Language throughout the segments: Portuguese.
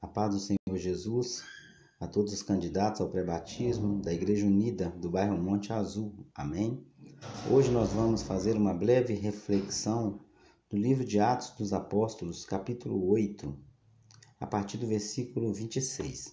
A paz do Senhor Jesus a todos os candidatos ao pré-batismo da Igreja Unida do bairro Monte Azul. Amém? Hoje nós vamos fazer uma breve reflexão do livro de Atos dos Apóstolos, capítulo 8, a partir do versículo 26.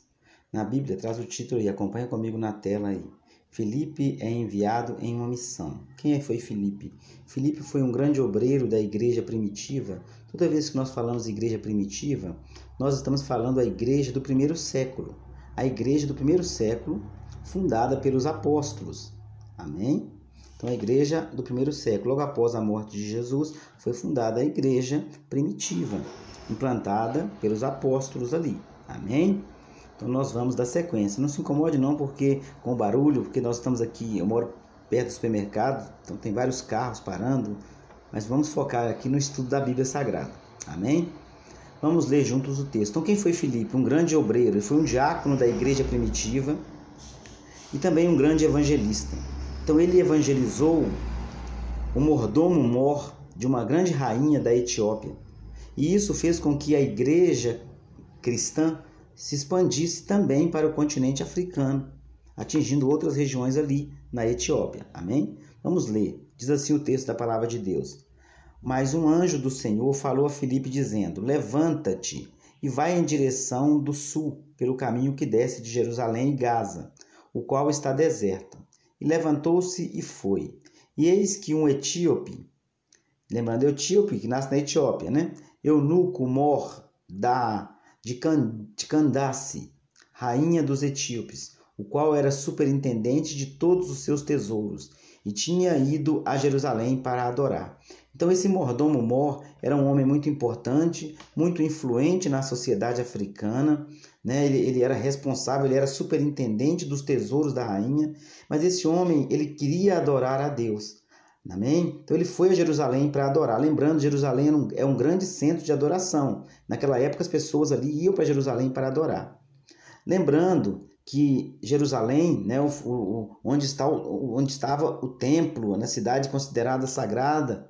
Na Bíblia traz o título e acompanha comigo na tela aí. Filipe é enviado em uma missão. Quem foi Filipe? Filipe foi um grande obreiro da igreja primitiva. Toda vez que nós falamos de igreja primitiva, nós estamos falando da igreja do primeiro século. A igreja do primeiro século, fundada pelos apóstolos. Amém? Então, a igreja do primeiro século, logo após a morte de Jesus, foi fundada a igreja primitiva, implantada pelos apóstolos ali. Amém? Então, nós vamos dar sequência. Não se incomode não com o barulho, porque nós estamos aqui, eu moro perto do supermercado, então tem vários carros parando, mas vamos focar aqui no estudo da Bíblia Sagrada. Amém? Vamos ler juntos o texto. Então, quem foi Filipe? Um grande obreiro. Ele foi um diácono da igreja primitiva e também um grande evangelista. Então, ele evangelizou o mordomo-mor de uma grande rainha da Etiópia. E isso fez com que a igreja cristã se expandisse também para o continente africano, atingindo outras regiões ali na Etiópia. Amém? Vamos ler. Diz assim o texto da palavra de Deus. Mas um anjo do Senhor falou a Filipe dizendo: levanta-te e vai em direção do sul, pelo caminho que desce de Jerusalém e Gaza, o qual está deserto. E levantou-se e foi. E eis que um etíope, lembrando etíope que nasce na Etiópia, né? Eunuco mor de Candace, rainha dos etíopes, o qual era superintendente de todos os seus tesouros, e tinha ido a Jerusalém para adorar. Então esse mordomo-mor era um homem muito importante, muito influente na sociedade africana, né? Ele era responsável, ele era superintendente dos tesouros da rainha, mas esse homem, ele queria adorar a Deus. Amém? Então ele foi a Jerusalém para adorar. Lembrando, Jerusalém é um grande centro de adoração. Naquela época as pessoas ali iam para Jerusalém para adorar. Lembrando que Jerusalém, né, onde estava o templo, na cidade considerada sagrada,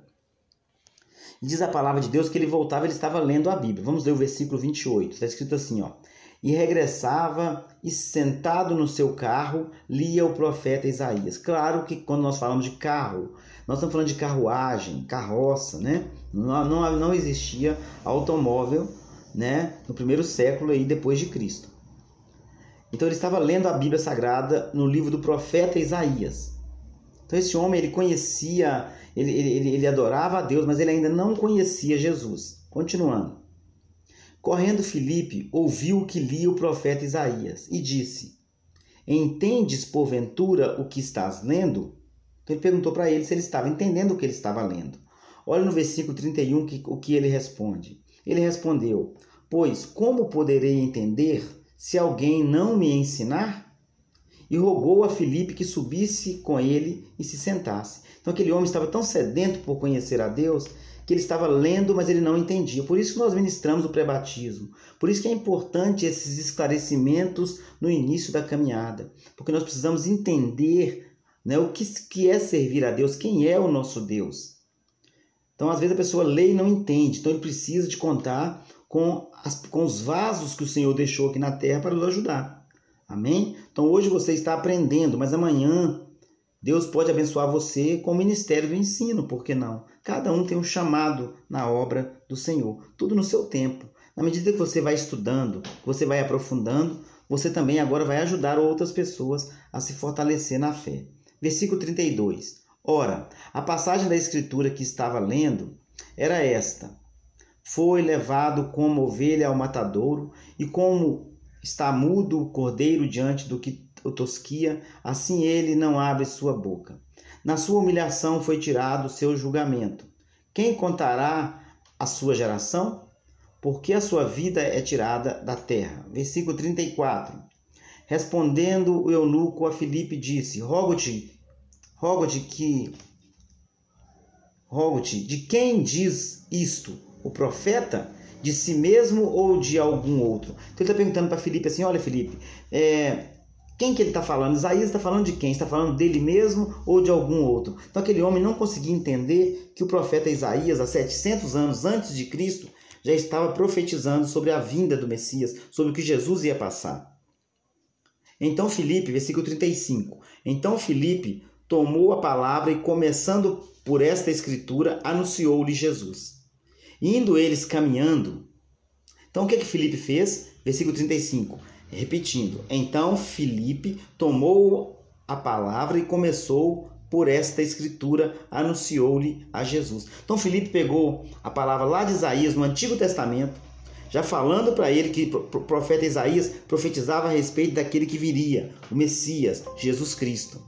e diz a palavra de Deus que ele voltava, ele estava lendo a Bíblia. Vamos ler o versículo 28. Está escrito assim, ó. E regressava e sentado no seu carro, lia o profeta Isaías. Claro que quando nós falamos de carro, nós estamos falando de carruagem, carroça, né? Não existia automóvel, né, no primeiro século aí depois de Cristo. Então ele estava lendo a Bíblia Sagrada no livro do profeta Isaías. Então esse homem, ele conhecia, ele adorava a Deus, mas ele ainda não conhecia Jesus. Continuando. Correndo Filipe, ouviu o que lia o profeta Isaías e disse: entendes porventura o que estás lendo? Então ele perguntou para ele se ele estava entendendo o que ele estava lendo. Olha no versículo 31 o que ele responde. Ele respondeu: pois como poderei entender se alguém não me ensinar? E rogou a Filipe que subisse com ele e se sentasse. Então aquele homem estava tão sedento por conhecer a Deus que ele estava lendo, mas ele não entendia. Por isso que nós ministramos o pré-batismo. Por isso que é importante esses esclarecimentos no início da caminhada. Porque nós precisamos entender, né, o que é servir a Deus, quem é o nosso Deus. Então às vezes a pessoa lê e não entende. Então ele precisa de contar com os vasos que o Senhor deixou aqui na terra para nos ajudar. Amém? Então hoje você está aprendendo, mas amanhã Deus pode abençoar você com o ministério do ensino, por que não? Cada um tem um chamado na obra do Senhor, tudo no seu tempo. Na medida que você vai estudando, que você vai aprofundando, você também agora vai ajudar outras pessoas a se fortalecer na fé. Versículo 32. Ora, a passagem da Escritura que estava lendo era esta: foi levado como ovelha ao matadouro, e como está mudo o cordeiro diante do que o tosquia, assim ele não abre sua boca. Na sua humilhação foi tirado o seu julgamento. Quem contará a sua geração? Porque a sua vida é tirada da terra. Versículo 34. Respondendo o eunuco a Filipe disse: Rogo-te, de quem diz isto? O profeta? De si mesmo ou de algum outro? Então ele está perguntando para Filipe assim: olha, Filipe, quem que ele está falando? Isaías está falando de quem? Está falando dele mesmo ou de algum outro? Então aquele homem não conseguia entender que o profeta Isaías, há 700 anos antes de Cristo, já estava profetizando sobre a vinda do Messias, sobre o que Jesus ia passar. Então Filipe, versículo 35, então Filipe tomou a palavra e, começando por esta escritura, anunciou-lhe Jesus. Indo eles caminhando, então o que Filipe fez? Versículo 35, repetindo, então Filipe tomou a palavra e começou por esta escritura, anunciou-lhe a Jesus. Então Filipe pegou a palavra lá de Isaías, no Antigo Testamento, já falando para ele que o profeta Isaías profetizava a respeito daquele que viria, o Messias, Jesus Cristo.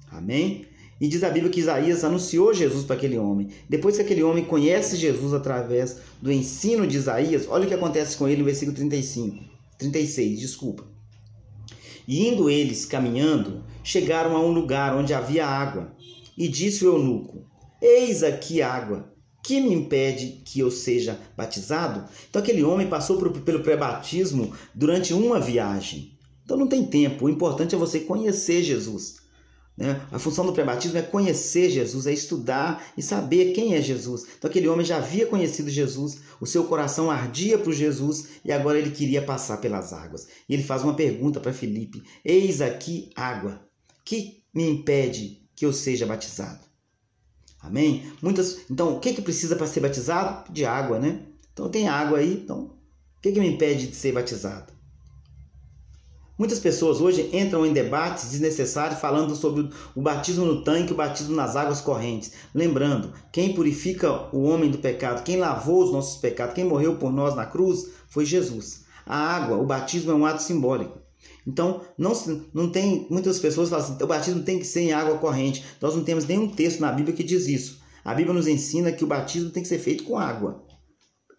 Amém? E diz a Bíblia que Isaías anunciou Jesus para aquele homem. Depois que aquele homem conhece Jesus através do ensino de Isaías, olha o que acontece com ele no versículo 36, desculpa. E indo eles caminhando, chegaram a um lugar onde havia água. E disse o eunuco, eis aqui água, que me impede que eu seja batizado? Então aquele homem passou pelo pré-batismo durante uma viagem. Então não tem tempo, o importante é você conhecer Jesus. A função do pré-batismo é conhecer Jesus, é estudar e saber quem é Jesus. Então aquele homem já havia conhecido Jesus, o seu coração ardia por Jesus e agora ele queria passar pelas águas. E ele faz uma pergunta para Filipe, eis aqui água, que me impede que eu seja batizado? Amém? Então o que precisa para ser batizado? De água, né? Então tem água aí, então o que me impede de ser batizado? Muitas pessoas hoje entram em debates desnecessários falando sobre o batismo no tanque e o batismo nas águas correntes. Lembrando, quem purifica o homem do pecado, quem lavou os nossos pecados, quem morreu por nós na cruz, foi Jesus. A água, o batismo é um ato simbólico. Então, não tem, muitas pessoas falam assim, o batismo tem que ser em água corrente. Nós não temos nenhum texto na Bíblia que diz isso. A Bíblia nos ensina que o batismo tem que ser feito com água.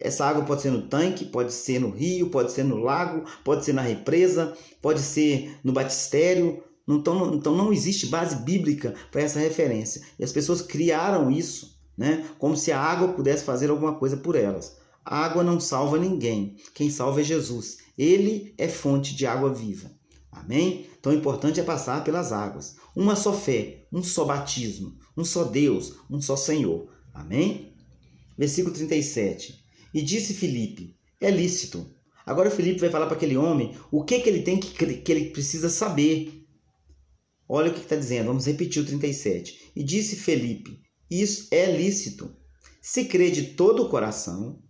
Essa água pode ser no tanque, pode ser no rio, pode ser no lago, pode ser na represa, pode ser no batistério. Então não existe base bíblica para essa referência. E as pessoas criaram isso, né? Como se a água pudesse fazer alguma coisa por elas. A água não salva ninguém. Quem salva é Jesus. Ele é fonte de água viva. Amém? Então o importante é passar pelas águas. Uma só fé, um só batismo, um só Deus, um só Senhor. Amém? Versículo 37. E disse Filipe, é lícito. Agora Filipe vai falar para aquele homem o que ele tem que ele precisa saber. Olha o que está dizendo, vamos repetir o 37. E disse Filipe, isso é lícito, se crê de todo o coração.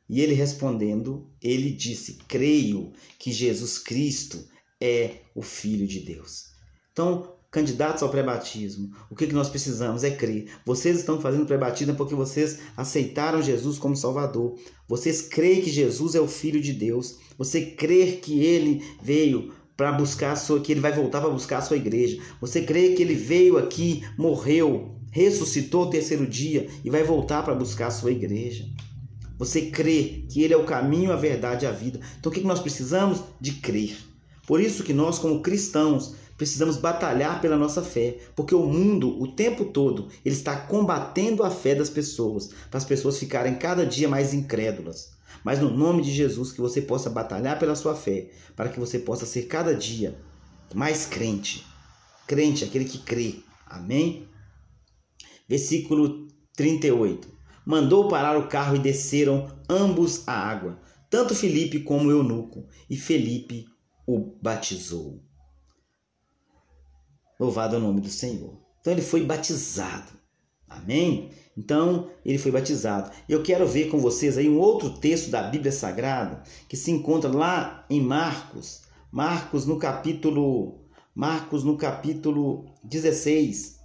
E ele respondendo, ele disse, creio que Jesus Cristo é o Filho de Deus. Então, candidatos ao pré-batismo, o que nós precisamos é crer. Vocês estão fazendo pré-batismo porque vocês aceitaram Jesus como Salvador. Vocês creem que Jesus é o Filho de Deus. Você crê que Ele veio para buscar que Ele vai voltar para buscar a sua igreja. Você crê que Ele veio aqui, morreu, ressuscitou o terceiro dia e vai voltar para buscar a sua igreja. Você crê que Ele é o caminho, a verdade e a vida. Então o que nós precisamos? De crer. Por isso que nós, como cristãos, precisamos batalhar pela nossa fé, porque o mundo, o tempo todo, ele está combatendo a fé das pessoas, para as pessoas ficarem cada dia mais incrédulas. Mas no nome de Jesus, que você possa batalhar pela sua fé, para que você possa ser cada dia mais crente. Crente, aquele que crê. Amém? Versículo 38. Mandou parar o carro e desceram ambos à água, tanto Filipe como o eunuco, e Filipe o batizou. Louvado é o nome do Senhor. Então ele foi batizado. Amém? Então ele foi batizado. Eu quero ver com vocês aí um outro texto da Bíblia Sagrada que se encontra lá em Marcos. Marcos no capítulo 16.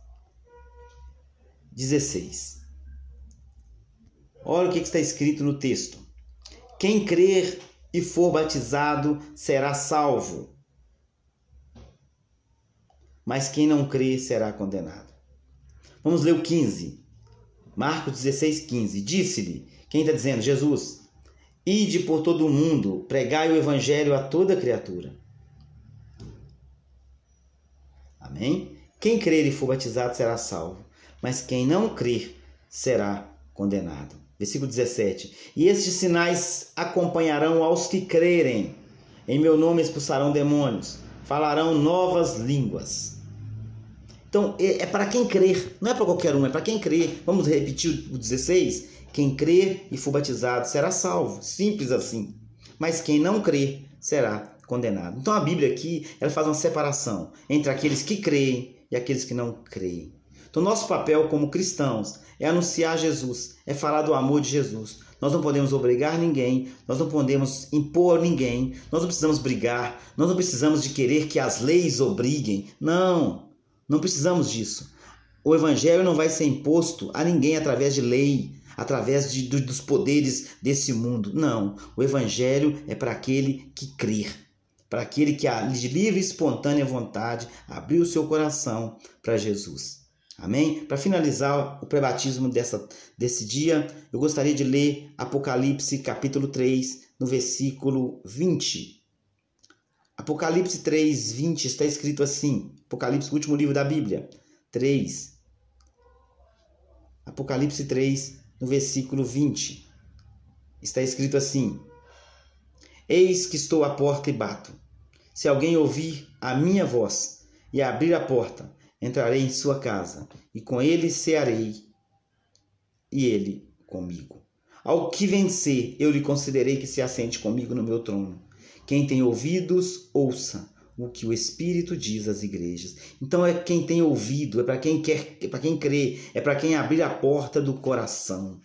Olha o que está escrito no texto. Quem crer e for batizado será salvo, mas quem não crê será condenado. Vamos ler o 15. Marcos 16, 15. Disse-lhe, quem está dizendo? Jesus. Ide por todo o mundo, pregai o evangelho a toda criatura. Amém? Quem crer e for batizado será salvo, mas quem não crer será condenado. Versículo 17. E estes sinais acompanharão aos que crerem. Em meu nome expulsarão demônios, falarão novas línguas. Então, é para quem crer, não é para qualquer um, é para quem crer. Vamos repetir o 16? Quem crer e for batizado será salvo, simples assim. Mas quem não crer será condenado. Então a Bíblia aqui, ela faz uma separação entre aqueles que creem e aqueles que não creem. Então nosso papel como cristãos é anunciar Jesus, é falar do amor de Jesus. Nós não podemos obrigar ninguém, nós não podemos impor ninguém, nós não precisamos brigar, nós não precisamos de querer que as leis obriguem. Não precisamos disso. O evangelho não vai ser imposto a ninguém através de lei, através dos poderes desse mundo. Não, o evangelho é para aquele que crer, para aquele que de livre e espontânea vontade abriu o seu coração para Jesus. Amém? Para finalizar o pré-batismo desse dia, eu gostaria de ler Apocalipse capítulo 3, no versículo 20. Apocalipse 3, 20 está escrito assim. Apocalipse, o último livro da Bíblia. 3. Apocalipse 3, no versículo 20. Está escrito assim: Eis que estou à porta e bato. Se alguém ouvir a minha voz e abrir a porta, entrarei em sua casa, e com ele cearei, e ele comigo. Ao que vencer, eu lhe concederei que se assente comigo no meu trono. Quem tem ouvidos, ouça o que o Espírito diz às igrejas. Então é quem tem ouvido, é para quem quer, é para quem crê, é para quem abrir a porta do coração.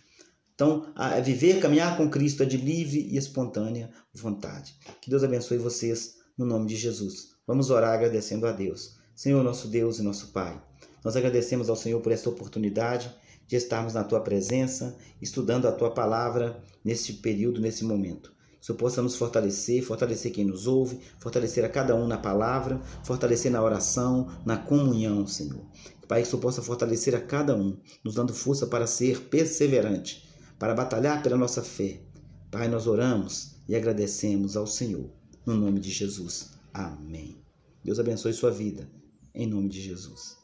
Então, viver, caminhar com Cristo é de livre e espontânea vontade. Que Deus abençoe vocês no nome de Jesus. Vamos orar agradecendo a Deus. Senhor, nosso Deus e nosso Pai, nós agradecemos ao Senhor por esta oportunidade de estarmos na Tua presença, estudando a Tua palavra nesse período, nesse momento. Que o Senhor possa nos fortalecer, fortalecer quem nos ouve, fortalecer a cada um na palavra, fortalecer na oração, na comunhão, Senhor. Pai, que o Senhor possa fortalecer a cada um, nos dando força para ser perseverante, para batalhar pela nossa fé. Pai, nós oramos e agradecemos ao Senhor, no nome de Jesus. Amém. Deus abençoe sua vida. Em nome de Jesus.